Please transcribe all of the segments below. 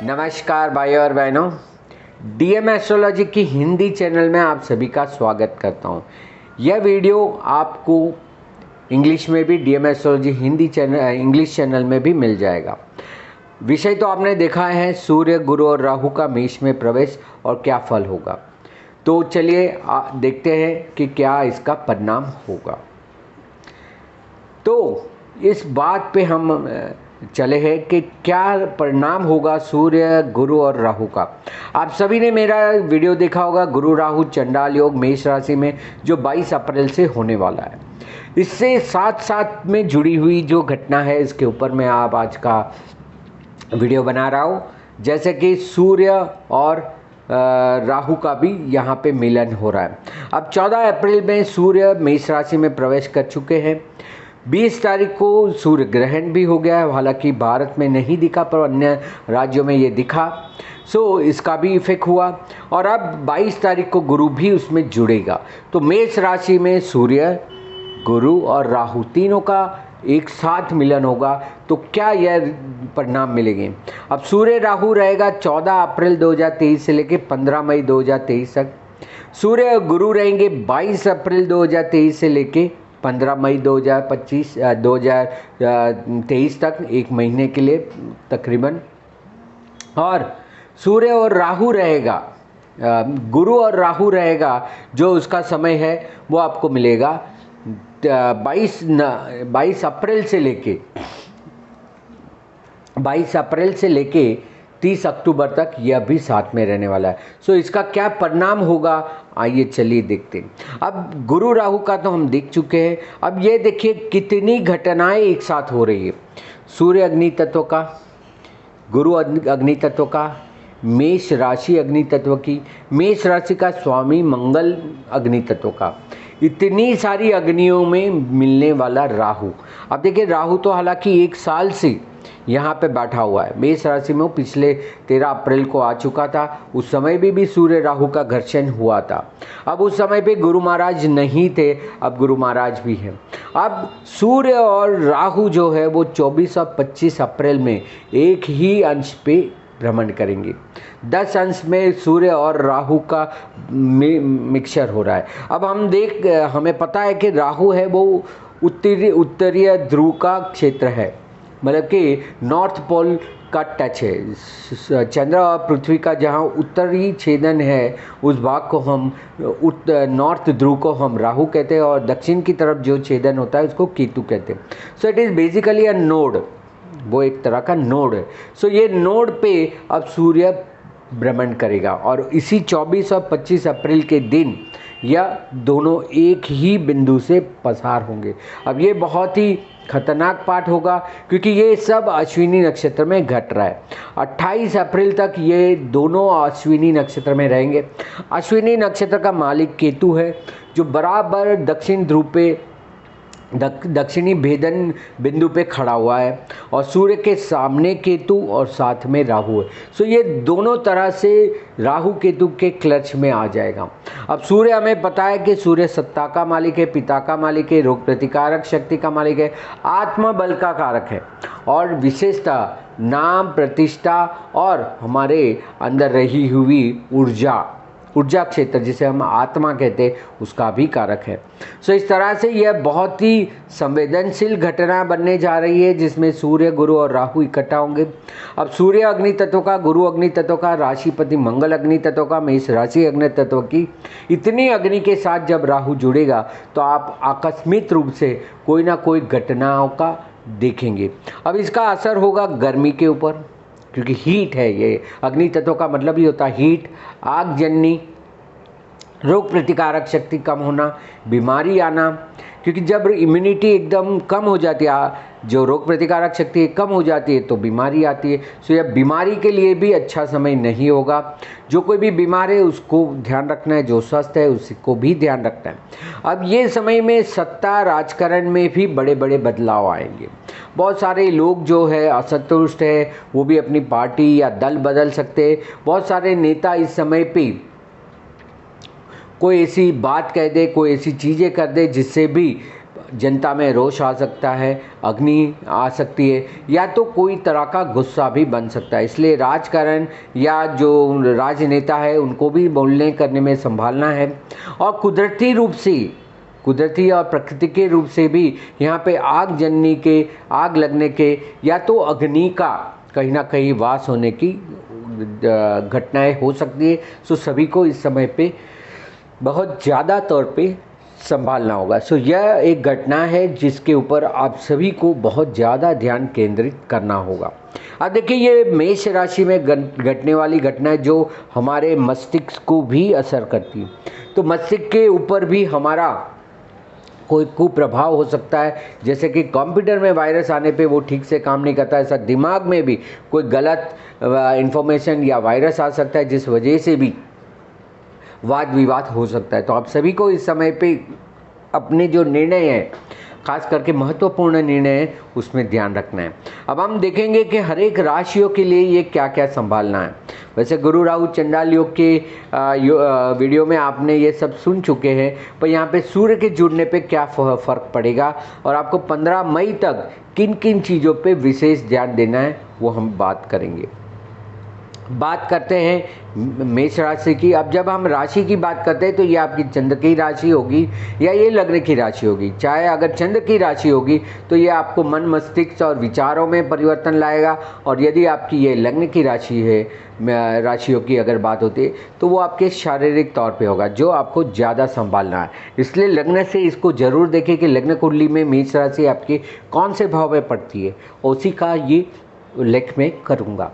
नमस्कार भाइयों और बहनों, डीएम एस्ट्रोलॉजी की हिंदी चैनल में आप सभी का स्वागत करता हूं। यह वीडियो आपको इंग्लिश में भी DM astrology Hindi channel English channel में भी मिल जाएगा। विषय तो आपने देखा है, सूर्य, गुरु और राहु का मेष में प्रवेश और क्या फल होगा। तो चलिए देखते हैं कि क्या इसका परिणाम होगा। तो इस बात पे हम चले हैं कि क्या परिणाम होगा सूर्य, गुरु और राहु का। आप सभी ने मेरा वीडियो देखा होगा, गुरु राहु चंडाल योग मेष राशि में, जो 22 अप्रैल से होने वाला है। इससे साथ साथ में जुड़ी हुई जो घटना है, इसके ऊपर मैं आप आज का वीडियो बना रहा हूँ। जैसे कि सूर्य और राहु का भी यहाँ पे मिलन हो रहा है। अब 14 अप्रैल में सूर्य मेष राशि में प्रवेश कर चुके हैं। 20 तारीख को सूर्य ग्रहण भी हो गया है, हालांकि भारत में नहीं दिखा पर अन्य राज्यों में ये दिखा, सो इसका भी इफेक्ट हुआ। और अब 22 तारीख को गुरु भी उसमें जुड़ेगा। तो मेष राशि में सूर्य, गुरु और राहु तीनों का एक साथ मिलन होगा। तो क्या यह परिणाम मिलेंगे। अब सूर्य राहु रहेगा 14 अप्रैल 2023 से लेकर 15 मई 2023 तक। सूर्य गुरु रहेंगे 22 अप्रैल 2023 से लेके 15 मई 2023 तक, एक महीने के लिए तकरीबन। और सूर्य और राहु रहेगा, गुरु और राहु रहेगा, जो उसका समय है वो आपको मिलेगा 22 अप्रैल से लेके 30 अक्टूबर तक यह भी साथ में रहने वाला है। सो इसका क्या परिणाम होगा, आइए चलिए देखते हैं। अब गुरु राहु का तो हम देख चुके हैं। अब ये देखिए कितनी घटनाएं एक साथ हो रही है। सूर्य अग्नि तत्व का, गुरु अग्नि तत्व का, मेष राशि अग्नि तत्व की, मेष राशि का स्वामी मंगल अग्नि तत्व का, इतनी सारी अग्नियों में मिलने वाला राहु। अब देखिए राहु तो हालांकि 1 साल से यहाँ पे बैठा हुआ है मेष राशि में। वो पिछले 13 अप्रैल को आ चुका था। उस समय भी सूर्य राहु का घर्षण हुआ था। अब उस समय पे गुरु महाराज नहीं थे, अब गुरु महाराज भी हैं। अब सूर्य और राहु जो है वो 24 और 25 अप्रैल में एक ही अंश पे भ्रमण करेंगे। 10 अंश में सूर्य और राहु का मिक्सचर हो रहा है। अब हमें पता है कि राहु है वो उत्तरीय ध्रुव का क्षेत्र है, मतलब कि नॉर्थ पोल का टच है। चंद्र और पृथ्वी का जहाँ उत्तरी छेदन है, उस भाग को हम नॉर्थ ध्रुव को हम राहु कहते हैं, और दक्षिण की तरफ जो छेदन होता है उसको केतु कहते हैं। So it is basically a node, वो एक तरह का नोड है। सो ये नोड पे अब सूर्य भ्रमण करेगा, और इसी 24 और 25 अप्रैल के दिन यह दोनों एक ही बिंदु से पसार होंगे। अब ये बहुत ही खतरनाक पाठ होगा, क्योंकि ये सब अश्विनी नक्षत्र में घट रहा है। 28 अप्रैल तक ये दोनों अश्विनी नक्षत्र में रहेंगे। अश्विनी नक्षत्र का मालिक केतु है, जो बराबर दक्षिण ध्रुव पे दक्षिणी भेदन बिंदु पे खड़ा हुआ है, और सूर्य के सामने केतु और साथ में राहु है। सो ये दोनों तरह से राहु केतु के क्लच में आ जाएगा। अब सूर्य, हमें पता है कि सूर्य सत्ता का मालिक है, पिता का मालिक है, रोग प्रतिकारक शक्ति का मालिक है, आत्मबल का कारक है, और विशेषतः नाम, प्रतिष्ठा और हमारे अंदर रही हुई ऊर्जा क्षेत्र, जिसे हम आत्मा कहते हैं, उसका भी कारक है। सो इस तरह से यह बहुत ही संवेदनशील घटना बनने जा रही है, जिसमें सूर्य, गुरु और राहु इकट्ठा होंगे। अब सूर्य अग्नि तत्व का, गुरु अग्नि तत्व का, राशिपति मंगल अग्नि तत्व का, मेष राशि अग्नि तत्व की, इतनी अग्नि के साथ जब राहु जुड़ेगा तो आप आकस्मिक रूप से कोई ना कोई घटनाओं का देखेंगे। अब इसका असर होगा गर्मी के ऊपर, क्योंकि हीट है। ये अग्नि तत्व का मतलब ही होता है हीट, आगजनी, रोग प्रतिकारक शक्ति कम होना, बीमारी आना, क्योंकि जब इम्यूनिटी एकदम कम हो जाती है, जो रोग प्रतिकारक शक्ति कम हो जाती है, तो बीमारी आती है। सो यह बीमारी के लिए भी अच्छा समय नहीं होगा। जो कोई भी बीमार है उसको ध्यान रखना है, जो स्वस्थ है उसको भी ध्यान रखना है। अब ये समय में सत्ता राजकारण में भी बड़े बड़े बदलाव आएंगे। बहुत सारे लोग जो है असंतुष्ट है, वो भी अपनी पार्टी या दल बदल सकते हैं। बहुत सारे नेता इस समय पे कोई ऐसी बात कह दे, कोई ऐसी चीज़ें कर दे जिससे भी जनता में रोष आ सकता है, अग्नि आ सकती है, या तो कोई तरह का गुस्सा भी बन सकता है। इसलिए राजकारण या जो राजनेता है उनको भी बोलने करने में संभालना है। और कुदरती और प्रकृति के रूप से भी यहाँ पे आग जनने के, आग लगने के, या तो अग्नि का कहीं ना कहीं वास होने की घटनाएं हो सकती है। सो सभी को इस समय पे बहुत ज़्यादा तौर पे संभालना होगा। सो यह एक घटना है जिसके ऊपर आप सभी को बहुत ज़्यादा ध्यान केंद्रित करना होगा। अब देखिए, ये मेष राशि में घटने वाली घटना जो हमारे मस्तिष्क को भी असर करती है। तो मस्तिष्क के ऊपर भी हमारा कोई कुप्रभाव हो सकता है, जैसे कि कंप्यूटर में वायरस आने पे वो ठीक से काम नहीं करता, ऐसा दिमाग में भी कोई गलत इंफॉर्मेशन या वायरस आ सकता है जिस वजह से भी वाद विवाद हो सकता है। तो आप सभी को इस समय पे अपने जो निर्णय हैं, खास करके महत्वपूर्ण निर्णय है, उसमें ध्यान रखना है। अब हम देखेंगे कि हर एक राशियों के लिए ये क्या क्या संभालना है। वैसे गुरु राहु चंडाल योग के वीडियो में आपने ये सब सुन चुके हैं, पर यहाँ पे सूर्य के जुड़ने पे क्या फ़र्क पड़ेगा और आपको 15 मई तक किन किन चीज़ों पे विशेष ध्यान देना है, वो हम बात करेंगे। बात करते हैं मेष राशि की। अब जब हम राशि की बात करते हैं तो ये आपकी चंद्र की राशि होगी या ये लग्न की राशि होगी। चाहे अगर चंद्र की राशि होगी तो ये आपको मन, मस्तिष्क और विचारों में परिवर्तन लाएगा, और यदि आपकी ये लग्न की राशि है, राशियों की अगर बात होती है, तो वो आपके शारीरिक तौर पे होगा, जो आपको ज़्यादा संभालना है। इसलिए लग्न से इसको जरूर देखें कि लग्न कुंडली में मेष राशि आपके कौन से भाव में पड़ती है, उसी का ये उल्लेख मैं करूँगा।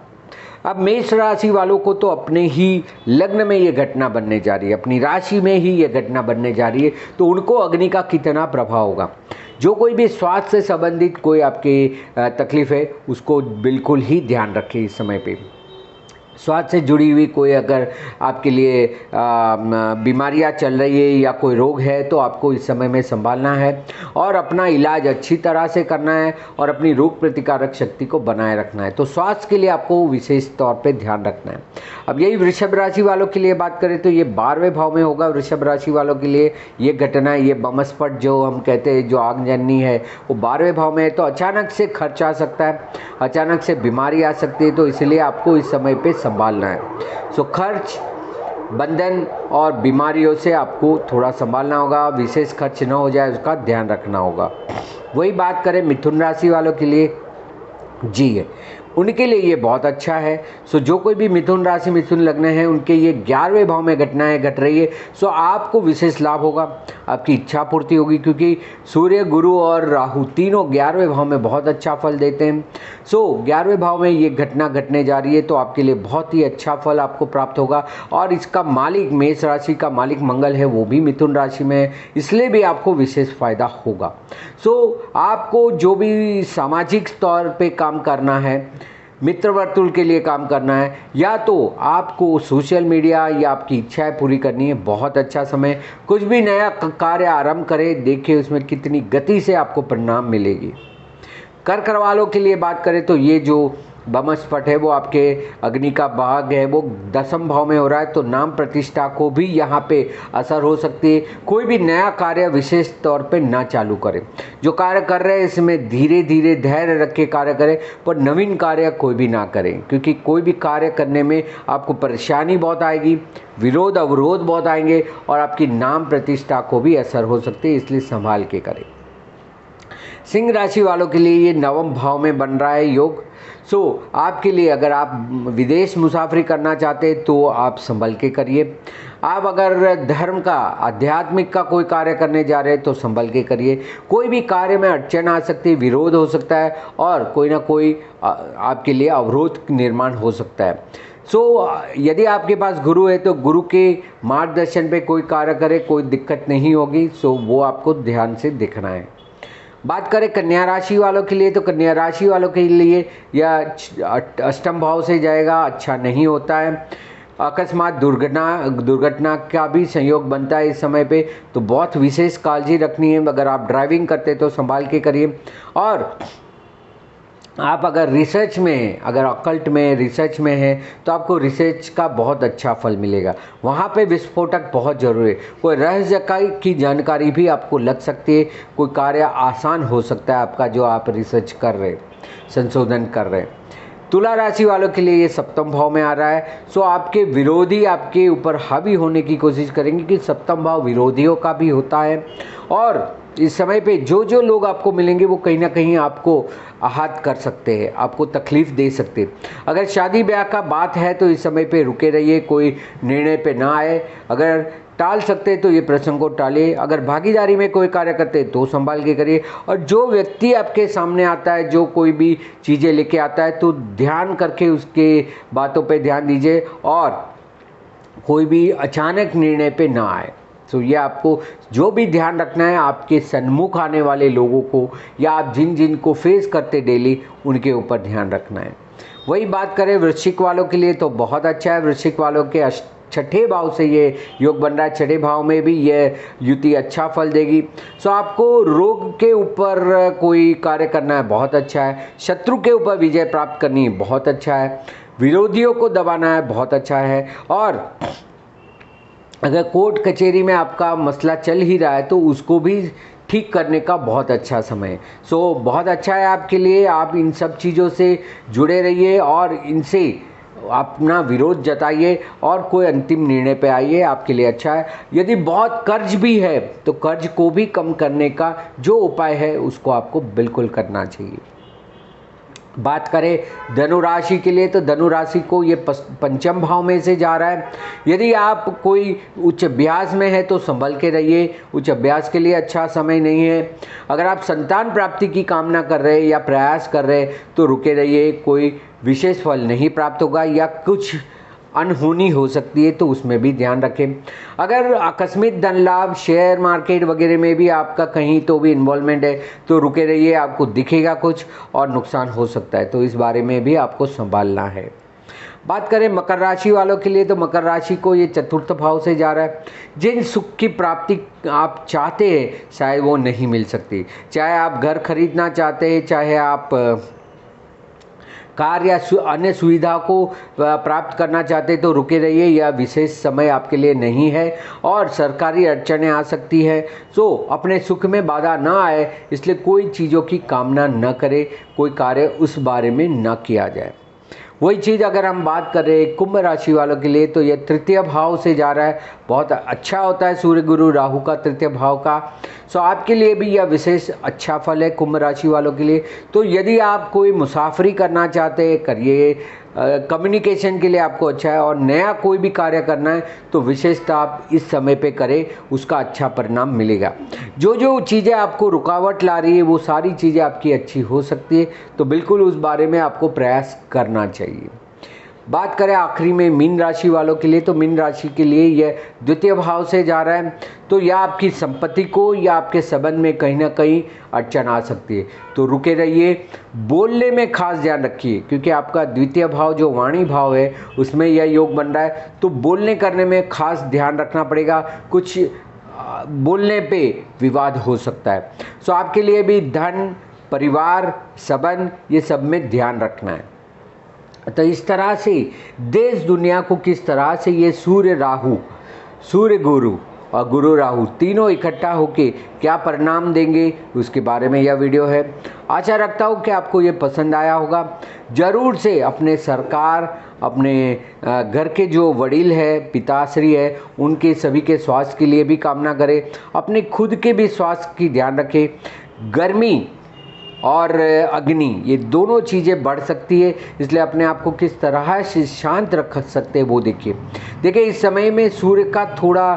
अब मेष राशि वालों को तो अपने ही लग्न में ये घटना बनने जा रही है, अपनी राशि में ही ये घटना बनने जा रही है, तो उनको अग्नि का कितना प्रभाव होगा। जो कोई भी स्वास्थ्य से संबंधित कोई आपकी तकलीफ है, उसको बिल्कुल ही ध्यान रखें इस समय पे। स्वास्थ्य से जुड़ी हुई कोई अगर आपके लिए बीमारियां चल रही है या कोई रोग है, तो आपको इस समय में संभालना है और अपना इलाज अच्छी तरह से करना है और अपनी रोग प्रतिकारक शक्ति को बनाए रखना है। तो स्वास्थ्य के लिए आपको विशेष तौर पे ध्यान रखना है। अब यही वृषभ राशि वालों के लिए बात करें तो ये 12वें भाव में होगा। वृषभ राशि वालों के लिए ये घटना, ये बमस्फट जो हम कहते हैं, जो आगजनी है, वो 12वें भाव में है। तो अचानक से खर्च आ सकता है, अचानक से बीमारी आ सकती है, तो इसलिए आपको इस समय पे संभालना है। सो खर्च, बंधन और बीमारियों से आपको थोड़ा संभालना होगा, विशेष खर्च न हो जाए उसका ध्यान रखना होगा। वही बात करें मिथुन राशि वालों के लिए, जी है, उनके लिए ये बहुत अच्छा है। सो जो कोई भी मिथुन राशि, मिथुन लग्न है, उनके ये 11वें भाव में घटनाएं घट रही है। सो आपको विशेष लाभ होगा, आपकी इच्छा पूर्ति होगी, क्योंकि सूर्य, गुरु और राहु तीनों 11वें भाव में बहुत अच्छा फल देते हैं। सो 11वें भाव में ये घटना घटने जा रही है, तो आपके लिए बहुत ही अच्छा फल आपको प्राप्त होगा। और इसका मालिक, मेष राशि का मालिक मंगल है, वो भी मिथुन राशि में है, इसलिए भी आपको विशेष फायदा होगा। सो आपको जो भी सामाजिक तौर पे काम करना है, मित्र वर्तुल के लिए काम करना है, या तो आपको सोशल मीडिया या आपकी इच्छाएं पूरी करनी है, बहुत अच्छा समय। कुछ भी नया कार्य आरंभ करें, देखिए उसमें कितनी गति से आपको परिणाम मिलेगी। कर्क वालों के लिए बात करें तो ये जो बमस्फट है वो आपके अग्नि का भाग है, वो 10वें भाव में हो रहा है, तो नाम प्रतिष्ठा को भी यहाँ पे असर हो सकती है। कोई भी नया कार्य विशेष तौर पे ना चालू करें। जो कार्य कर रहे हैं इसमें धीरे धीरे धैर्य रख के कार्य करें, पर नवीन कार्य कोई भी ना करें, क्योंकि कोई भी कार्य करने में आपको परेशानी बहुत आएगी, विरोध अवरोध बहुत आएंगे और आपकी नाम प्रतिष्ठा को भी असर हो सकती है, इसलिए संभाल के करें। सिंह राशि वालों के लिए ये 9वें भाव में बन रहा है योग। सो आपके लिए अगर आप विदेश मुसाफरी करना चाहते हैं तो आप संभल के करिए। आप अगर धर्म का, आध्यात्मिक का कोई कार्य करने जा रहे हैं तो संभल के करिए। कोई भी कार्य में अड़चन आ सकती है, विरोध हो सकता है और कोई ना कोई आपके लिए अवरोध निर्माण हो सकता है। सो यदि आपके पास गुरु है तो गुरु के मार्गदर्शन पे कोई कार्य करे, कोई दिक्कत नहीं होगी। सो वो आपको ध्यान से देखना है। बात करें कन्या राशि वालों के लिए, तो कन्या राशि वालों के लिए यह 8वें भाव से जाएगा, अच्छा नहीं होता है। अकस्मात दुर्घटना का भी संयोग बनता है इस समय पे, तो बहुत विशेष काळजी रखनी है। अगर आप ड्राइविंग करते तो संभाल के करिए। और आप अगर रिसर्च में हैं, अगर ऑकल्ट में रिसर्च में हैं, तो आपको रिसर्च का बहुत अच्छा फल मिलेगा। वहाँ पे विस्फोटक बहुत ज़रूरी है। कोई रहस्य की जानकारी भी आपको लग सकती है, कोई कार्य आसान हो सकता है आपका, जो आप रिसर्च कर रहे, संशोधन कर रहे हैं। तुला राशि वालों के लिए ये सप्तम भाव में आ रहा है। सो आपके विरोधी आपके ऊपर हावी होने की कोशिश करेंगे, कि सप्तम भाव विरोधियों का भी होता है। और इस समय पे जो जो लोग आपको मिलेंगे वो कहीं ना कहीं आपको आहत कर सकते हैं, आपको तकलीफ़ दे सकते हैं। अगर शादी ब्याह का बात है तो इस समय पे रुके रहिए, कोई निर्णय पे ना आए। अगर टाल सकते हैं तो ये प्रसंग को टालिए। अगर भागीदारी में कोई कार्य करते हैं तो संभाल के करिए। और जो व्यक्ति आपके सामने आता है, जो कोई भी चीज़ें लेके आता है, तो ध्यान करके उसके बातों पे ध्यान दीजिए और कोई भी अचानक निर्णय पे ना आए। तो ये आपको जो भी ध्यान रखना है, आपके सन्मुख आने वाले लोगों को या आप जिन जिन को फेस करते डेली, उनके ऊपर ध्यान रखना है। वही बात करें वृश्चिक वालों के लिए तो बहुत अच्छा है। वृश्चिक वालों के छठे भाव से ये योग बन रहा है। छठे भाव में भी ये युति अच्छा फल देगी। सो आपको रोग के ऊपर कोई कार्य करना है, बहुत अच्छा है। शत्रु के ऊपर विजय प्राप्त करनी है, बहुत अच्छा है। विरोधियों को दबाना है, बहुत अच्छा है। और अगर कोर्ट कचहरी में आपका मसला चल ही रहा है तो उसको भी ठीक करने का बहुत अच्छा समय है। सो बहुत अच्छा है आपके लिए। आप इन सब चीज़ों से जुड़े रहिए और इनसे अपना विरोध जताइए और कोई अंतिम निर्णय पे आइए, आपके लिए अच्छा है। यदि बहुत कर्ज भी है तो कर्ज को भी कम करने का जो उपाय है उसको आपको बिल्कुल करना चाहिए। बात करें धनु राशि के लिए तो धनु राशि को ये पंचम भाव में से जा रहा है। यदि आप कोई उच्च अभ्यास में है तो संभल के रहिए, उच्च अभ्यास के लिए अच्छा समय नहीं है। अगर आप संतान प्राप्ति की कामना कर रहे हैं या प्रयास कर रहे हैं तो रुके रहिए, कोई विशेष फल नहीं प्राप्त होगा या कुछ अनहोनी हो सकती है, तो उसमें भी ध्यान रखें। अगर आकस्मिक धन लाभ शेयर मार्केट वगैरह में भी आपका कहीं तो भी इन्वॉल्वमेंट है तो रुके रहिए, आपको दिखेगा कुछ और नुकसान हो सकता है, तो इस बारे में भी आपको संभालना है। बात करें मकर राशि वालों के लिए तो मकर राशि को ये चतुर्थ भाव से जा रहा है। जिन सुख की प्राप्ति आप चाहते हैं शायद वो नहीं मिल सकती। चाहे आप घर खरीदना चाहते हैं, चाहे आप कार या अन्य सुविधा को प्राप्त करना चाहते तो रुके रहिए, यह विशेष समय आपके लिए नहीं है और सरकारी अड़चनें आ सकती है। सो अपने सुख में बाधा ना आए इसलिए कोई चीज़ों की कामना न करें, कोई कार्य उस बारे में न किया जाए। वही चीज़ अगर हम बात करें कुंभ राशि वालों के लिए तो यह तृतीय भाव से जा रहा है। बहुत अच्छा होता है सूर्य गुरु राहु का तृतीय भाव का। सो आपके लिए भी यह विशेष अच्छा फल है कुंभ राशि वालों के लिए। तो यदि आप कोई मुसाफरी करना चाहते हैं करिए, कम्युनिकेशन के लिए आपको अच्छा है। और नया कोई भी कार्य करना है तो विशेषता आप इस समय पे करें, उसका अच्छा परिणाम मिलेगा। जो जो चीज़ें आपको रुकावट ला रही है वो सारी चीज़ें आपकी अच्छी हो सकती है, तो बिल्कुल उस बारे में आपको प्रयास करना चाहिए। बात करें आखिरी में मीन राशि वालों के लिए तो मीन राशि के लिए यह द्वितीय भाव से जा रहा है। तो या आपकी संपत्ति को या आपके संबंध में कहीं ना कहीं अड़चन आ सकती है, तो रुके रहिए। बोलने में खास ध्यान रखिए क्योंकि आपका द्वितीय भाव जो वाणी भाव है उसमें यह योग बन रहा है, तो बोलने करने में खास ध्यान रखना पड़ेगा। कुछ बोलने पे विवाद हो सकता है। सो आपके लिए भी धन, परिवार, संबंध ये सब में ध्यान रखना है। तो इस तरह से देश दुनिया को किस तरह से ये सूर्य राहु, सूर्य गुरु और गुरु राहु तीनों इकट्ठा होके क्या परिणाम देंगे उसके बारे में यह वीडियो है। आशा रखता हूँ कि आपको ये पसंद आया होगा। ज़रूर से अपने सरकार, अपने घर के जो वडील है, पिताश्री है, उनके सभी के स्वास्थ्य के लिए भी कामना करें। अपने खुद के भी स्वास्थ्य की ध्यान रखें। गर्मी और अग्नि ये दोनों चीज़ें बढ़ सकती है, इसलिए अपने आप को किस तरह से शांत रख सकते हैं वो देखिए इस समय में सूर्य का थोड़ा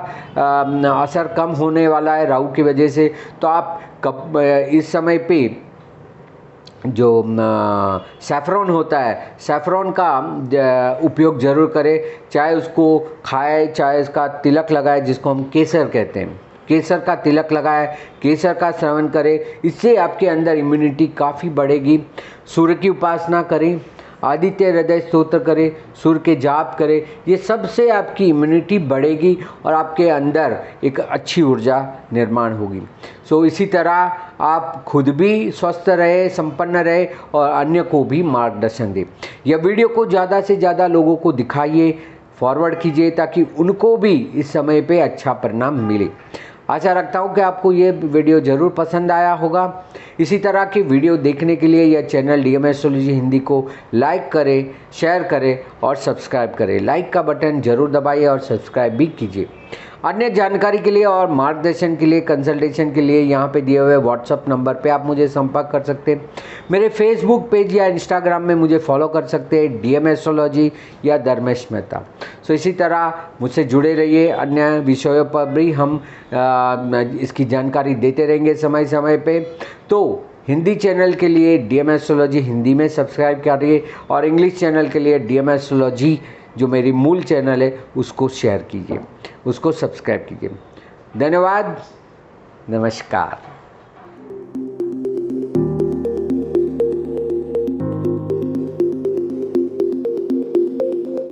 असर कम होने वाला है राहु की वजह से। तो आप इस समय पे जो सैफरॉन होता है, सैफरॉन का उपयोग ज़रूर करें। चाहे उसको खाए, चाहे उसका तिलक लगाए जिसको हम केसर कहते हैं, केसर का तिलक लगाए, केसर का सेवन करें, इससे आपके अंदर इम्यूनिटी काफ़ी बढ़ेगी। सूर्य की उपासना करें। आदित्य हृदय स्तोत्र करें, सूर्य के जाप करें। ये सबसे आपकी इम्यूनिटी बढ़ेगी और आपके अंदर एक अच्छी ऊर्जा निर्माण होगी। सो इसी तरह आप खुद भी स्वस्थ रहे, संपन्न रहे और अन्य को भी मार्गदर्शन दें। यह वीडियो को ज़्यादा से ज़्यादा लोगों को दिखाइए, फॉरवर्ड कीजिए ताकि उनको भी इस समय पे अच्छा परिणाम मिले। आशा रखता हूँ कि आपको ये वीडियो ज़रूर पसंद आया होगा। इसी तरह की वीडियो देखने के लिए यह चैनल डीएम एस्ट्रोलॉजी हिंदी को लाइक करें, शेयर करें और सब्सक्राइब करें। लाइक का बटन ज़रूर दबाइए और सब्सक्राइब भी कीजिए। अन्य जानकारी के लिए और मार्गदर्शन के लिए, कंसल्टेशन के लिए यहाँ पे दिए हुए व्हाट्सअप नंबर पे आप मुझे संपर्क कर सकते हैं। मेरे फेसबुक पेज या इंस्टाग्राम में मुझे फॉलो कर सकते हैं, डीएम एस्ट्रोलॉजी या धर्मेश मेहता। सो इसी तरह मुझसे जुड़े रहिए। अन्य विषयों पर भी हम इसकी जानकारी देते रहेंगे समय समय पे। तो हिंदी चैनल के लिए डीएम एस्ट्रोलॉजी हिंदी में सब्सक्राइब करिए और इंग्लिश चैनल के लिए डीएम एस्ट्रोलॉजी जो मेरी मूल चैनल है उसको शेयर कीजिए, उसको सब्सक्राइब कीजिए। धन्यवाद, नमस्कार।